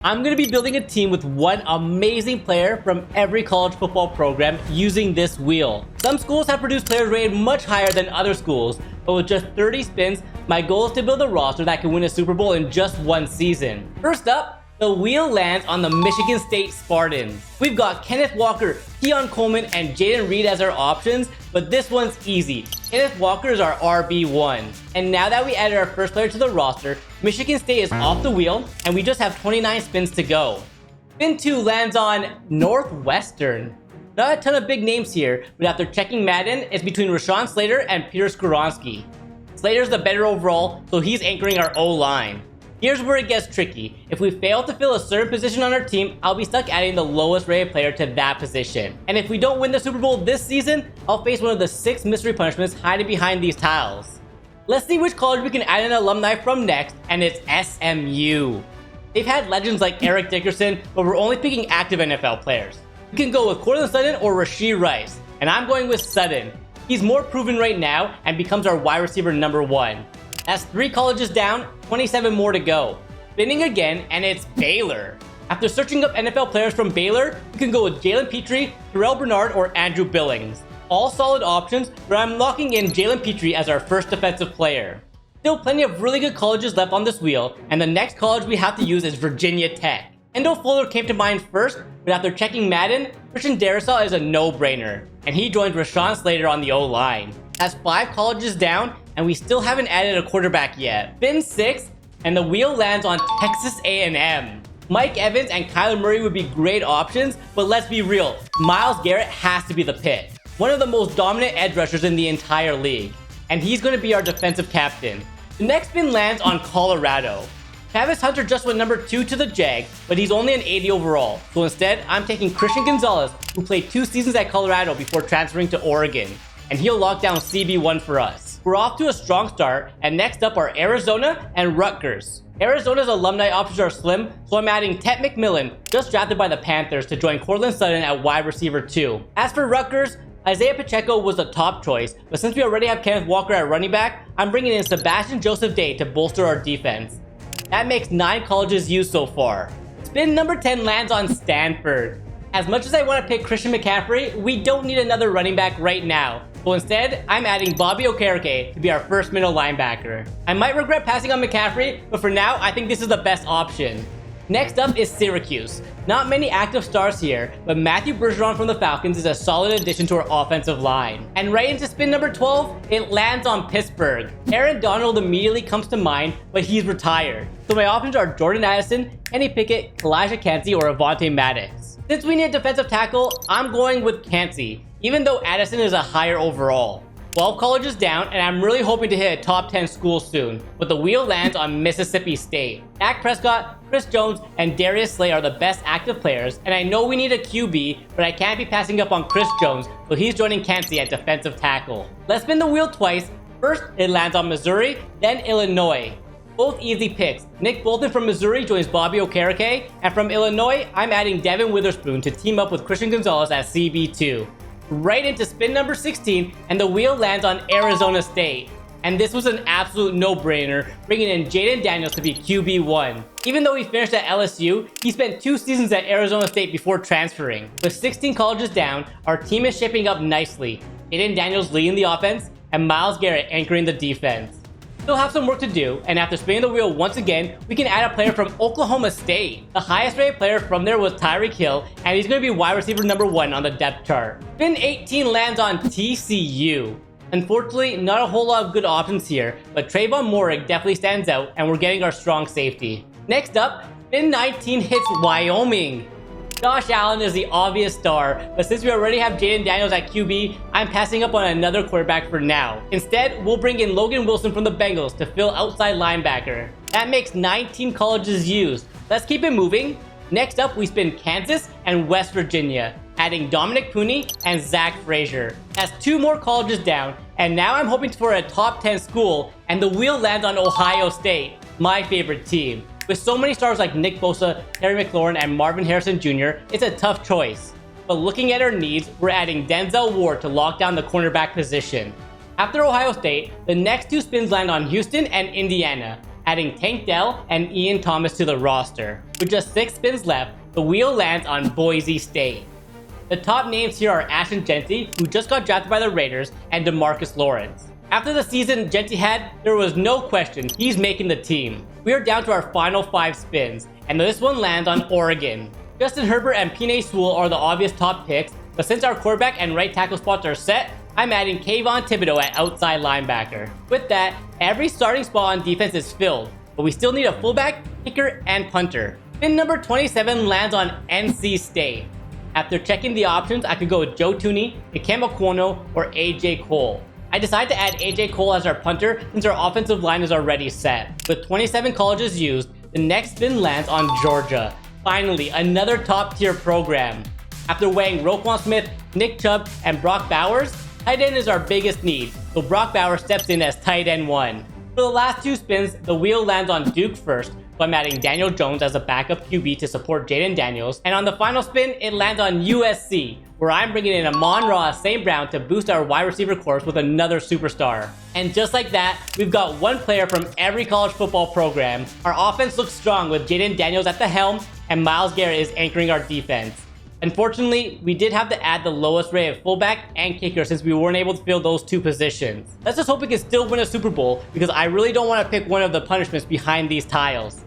I'm going to be building a team with one amazing player from every college football program using this wheel. Some schools have produced players rated much higher than other schools, but with just 30 spins, my goal is to build a roster that can win a Super Bowl in just one season. First up, the wheel lands on the Michigan State Spartans. We've got Kenneth Walker, Keon Coleman, and Jaden Reed as our options, but this one's easy. Kenneth Walker is our RB1. And now that we added our first player to the roster, Michigan State is off the wheel, and we just have 29 spins to go. Spin 2 lands on Northwestern. Not a ton of big names here, but after checking Madden, it's between Rashawn Slater and Peter Skoronski. Slater's the better overall, so he's anchoring our O-line. Here's where it gets tricky. If we fail to fill a certain position on our team, I'll be stuck adding the lowest rated player to that position. And if we don't win the Super Bowl this season, I'll face one of the 6 mystery punishments hiding behind these tiles. Let's see which college we can add an alumni from next, and it's SMU. They've had legends like Eric Dickerson, but we're only picking active NFL players. We can go with Cortland Sutton or Rashee Rice, and I'm going with Sutton. He's more proven right now and becomes our wide receiver number 1. That's 3 colleges down, 27 more to go. Spinning again, and it's Baylor. After searching up NFL players from Baylor, we can go with Jalen Petrie, Terrell Bernard, or Andrew Billings. All solid options, but I'm locking in Jalen Petrie as our first defensive player. Still plenty of really good colleges left on this wheel, and the next college we have to use is Virginia Tech. Endo Fuller came to mind first, but after checking Madden, Christian Darrisaw is a no-brainer, and he joins Rashawn Slater on the O-line. That's 5 colleges down, and we still haven't added a quarterback yet. Spin 6, and the wheel lands on Texas A&M. Mike Evans and Kyler Murray would be great options, but let's be real, Myles Garrett has to be the pick. One of the most dominant edge rushers in the entire league, and he's going to be our defensive captain. The next spin lands on Colorado. Travis Hunter just went number 2 to the Jag, but he's only an 80 overall, so instead I'm taking Christian Gonzalez, who played 2 seasons at Colorado before transferring to Oregon, and he'll lock down CB1 for us. We're off to a strong start, and next up are Arizona and Rutgers. Arizona's alumni options are slim, so I'm adding Tet McMillan, just drafted by the Panthers, to join Cortland Sutton at wide receiver 2. As for Rutgers, Isaiah Pacheco was the top choice, but since we already have Kenneth Walker at running back, I'm bringing in Sebastian Joseph Day to bolster our defense. That makes 9 colleges used so far. Spin number 10 lands on Stanford. As much as I want to pick Christian McCaffrey, we don't need another running back right now. So instead, I'm adding Bobby Okereke to be our first middle linebacker. I might regret passing on McCaffrey, but for now, I think this is the best option. Next up is Syracuse. Not many active stars here, but Matthew Bergeron from the Falcons is a solid addition to our offensive line. And right into spin number 12, it lands on Pittsburgh. Aaron Donald immediately comes to mind, but he's retired. So my options are Jordan Addison, Kenny Pickett, Kalijah Kancey, or Avonte Maddox. Since we need a defensive tackle, I'm going with Kancey, even though Addison is a higher overall. 12 colleges down, and I'm really hoping to hit a top 10 school soon, but the wheel lands on Mississippi State. Dak Prescott, Chris Jones, and Darius Slay are the best active players, and I know we need a QB, but I can't be passing up on Chris Jones, so he's joining Kancey at defensive tackle. Let's spin the wheel twice. First, it lands on Missouri, then Illinois. Both easy picks. Nick Bolton from Missouri joins Bobby Okereke, and from Illinois, I'm adding Devin Witherspoon to team up with Christian Gonzalez at CB2. Right into spin number 16, and the wheel lands on Arizona State. And this was an absolute no-brainer, bringing in Jaden Daniels to be QB1. Even though he finished at LSU, he spent 2 seasons at Arizona State before transferring. With 16 colleges down, our team is shaping up nicely. Jaden Daniels leading the offense, and Myles Garrett anchoring the defense. Still have some work to do, and after spinning the wheel once again, we can add a player from Oklahoma State. The highest rated player from there was Tyreek Hill, and he's going to be wide receiver number 1 on the depth chart. Spin 18 lands on TCU. Unfortunately, not a whole lot of good options here, but Trayvon Moehrig definitely stands out, and we're getting our strong safety. Next up, spin 19 hits Wyoming. Josh Allen is the obvious star, but since we already have Jaden Daniels at QB, I'm passing up on another quarterback for now. Instead, we'll bring in Logan Wilson from the Bengals to fill outside linebacker. That makes 19 colleges used. Let's keep it moving. Next up, we spin Kansas and West Virginia, adding Dominic Pooney and Zach Frazier. That's 2 more colleges down, and now I'm hoping for a top 10 school, and the wheel lands on Ohio State, my favorite team. With so many stars like Nick Bosa, Terry McLaurin, and Marvin Harrison Jr., it's a tough choice. But looking at our needs, we're adding Denzel Ward to lock down the cornerback position. After Ohio State, the next 2 spins land on Houston and Indiana. adding Tank Dell and Ian Thomas to the roster. With just 6 spins left, the wheel lands on Boise State. The top names here are Ashton Jeanty, who just got drafted by the Raiders, and DeMarcus Lawrence. After the season Jeanty had, there was no question he's making the team. We are down to our final 5 spins, and this one lands on Oregon. Justin Herbert and Penei Sewell are the obvious top picks, but since our quarterback and right tackle spots are set, I'm adding Kayvon Thibodeau at outside linebacker. With that, every starting spot on defense is filled, but we still need a fullback, kicker, and punter. Spin number 27 lands on NC State. After checking the options, I could go with Joe Thuney, Ikem Okwono, or AJ Cole. I decided to add AJ Cole as our punter since our offensive line is already set. With 27 colleges used, the next spin lands on Georgia. Finally, another top-tier program. After weighing Roquan Smith, Nick Chubb, and Brock Bowers, tight end is our biggest need, so Brock Bowers steps in as tight end 1. For the last 2 spins, the wheel lands on Duke first, so I'm adding Daniel Jones as a backup QB to support Jaden Daniels, and on the final spin, it lands on USC, where I'm bringing in Amon-Ra St. Brown to boost our wide receiver corps with another superstar. And just like that, we've got one player from every college football program. Our offense looks strong with Jaden Daniels at the helm, and Myles Garrett is anchoring our defense. Unfortunately, we did have to add the lowest rate of fullback and kicker since we weren't able to fill those 2 positions. Let's just hope we can still win a Super Bowl because I really don't want to pick one of the punishments behind these tiles.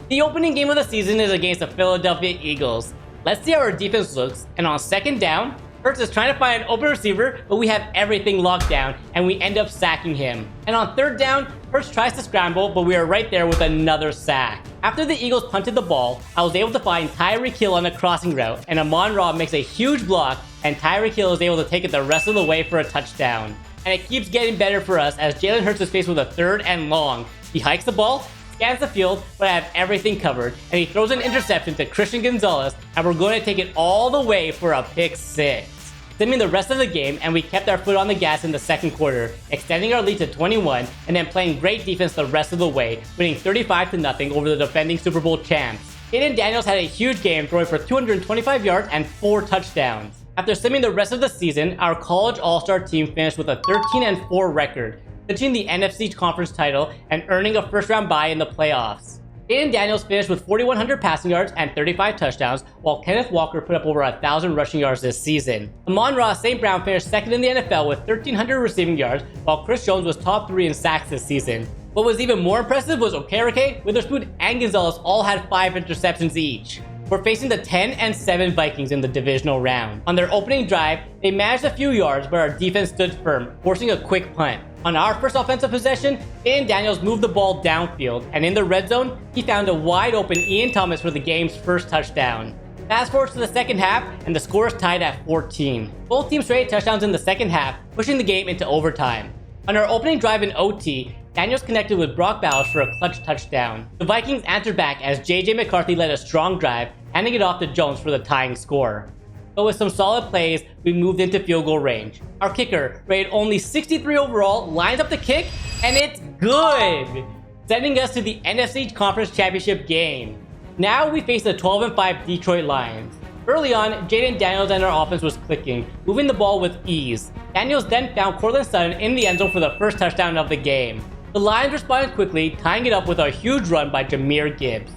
The opening game of the season is against the Philadelphia Eagles. Let's see how our defense looks, and on second down, Hurts is trying to find an open receiver, but we have everything locked down, and we end up sacking him. And on third down, Hurts tries to scramble, but we are right there with another sack. After the Eagles punted the ball, I was able to find Tyreek Hill on a crossing route, and Amon-Ra makes a huge block, and Tyreek Hill is able to take it the rest of the way for a touchdown. And it keeps getting better for us as Jalen Hurts is faced with a 3rd and long. He hikes the ball, scans the field, but I have everything covered, and he throws an interception to Christian Gonzalez, and we're going to take it all the way for a pick 6. Simming the rest of the game, and we kept our foot on the gas in the second quarter, extending our lead to 21, and then playing great defense the rest of the way, winning 35-0 over the defending Super Bowl champs. Jaden Daniels had a huge game, throwing for 225 yards and 4 touchdowns. After simming the rest of the season, our college all-star team finished with a 13-4 record, clinching the NFC Conference title and earning a first-round bye in the playoffs. Jaden Daniels finished with 4,100 passing yards and 35 touchdowns, while Kenneth Walker put up over 1,000 rushing yards this season. Amon-Ra St. Brown finished 2nd in the NFL with 1,300 receiving yards, while Chris Jones was top 3 in sacks this season. What was even more impressive was Okereke, Witherspoon, and Gonzalez all had 5 interceptions each. We're facing the 10-7 Vikings in the divisional round. On their opening drive, they managed a few yards, but our defense stood firm, forcing a quick punt. On our first offensive possession, Jaden Daniels moved the ball downfield, and in the red zone, he found a wide-open Ian Thomas for the game's first touchdown. Fast forward to the second half, and the score is tied at 14. Both teams traded touchdowns in the second half, pushing the game into overtime. On our opening drive in OT, Daniels connected with Brock Bowers for a clutch touchdown. The Vikings answered back as JJ McCarthy led a strong drive, handing it off to Jones for the tying score. But with some solid plays, we moved into field goal range. Our kicker, rated only 63 overall, lines up the kick, and it's good! Sending us to the NFC Conference Championship game. Now we face the 12-5 Detroit Lions. Early on, Jaden Daniels and our offense was clicking, moving the ball with ease. Daniels then found Courtland Sutton in the end zone for the first touchdown of the game. The Lions responded quickly, tying it up with a huge run by Jahmyr Gibbs.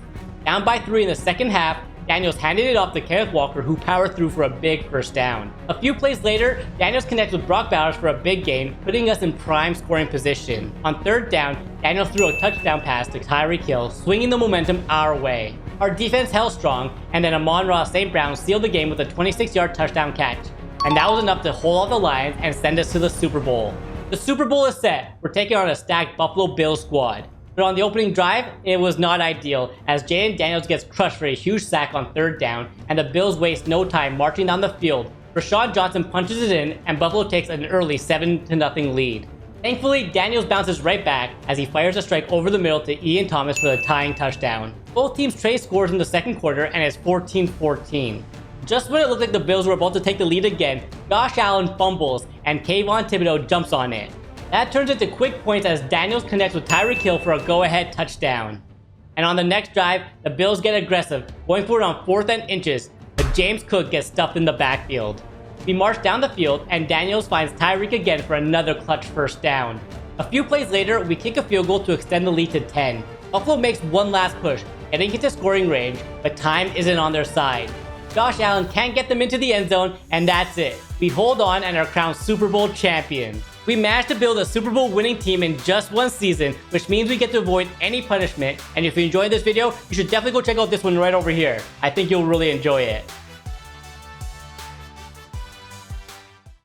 Down by 3 in the second half, Daniels handed it off to Kenneth Walker, who powered through for a big first down. A few plays later, Daniels connects with Brock Bowers for a big gain, putting us in prime scoring position. On third down, Daniels threw a touchdown pass to Tyreek Hill, swinging the momentum our way. Our defense held strong, and then Amon-Ra St. Brown sealed the game with a 26-yard touchdown catch. And that was enough to hold off the Lions and send us to the Super Bowl. The Super Bowl is set. We're taking on a stacked Buffalo Bills squad. But on the opening drive, it was not ideal, as Jaden Daniels gets crushed for a huge sack on third down, and the Bills waste no time marching down the field. Rashawn Johnson punches it in, and Buffalo takes an early 7-0 lead. Thankfully, Daniels bounces right back as he fires a strike over the middle to Ian Thomas for the tying touchdown. Both teams trade scores in the second quarter, and it's 14-14. Just when it looked like the Bills were about to take the lead again, Josh Allen fumbles, and Kayvon Thibodeau jumps on it. That turns into quick points as Daniels connects with Tyreek Hill for a go-ahead touchdown. And on the next drive, the Bills get aggressive, going for it on 4th and inches, but James Cook gets stuffed in the backfield. We march down the field, and Daniels finds Tyreek again for another clutch first down. A few plays later, we kick a field goal to extend the lead to 10. Buffalo makes one last push, getting into scoring range, but time isn't on their side. Josh Allen can't get them into the end zone, and that's it. We hold on and are crowned Super Bowl champions. We managed to build a Super Bowl winning team in just one season, which means we get to avoid any punishment. And if you enjoyed this video, you should definitely go check out this one right over here. I think you'll really enjoy it.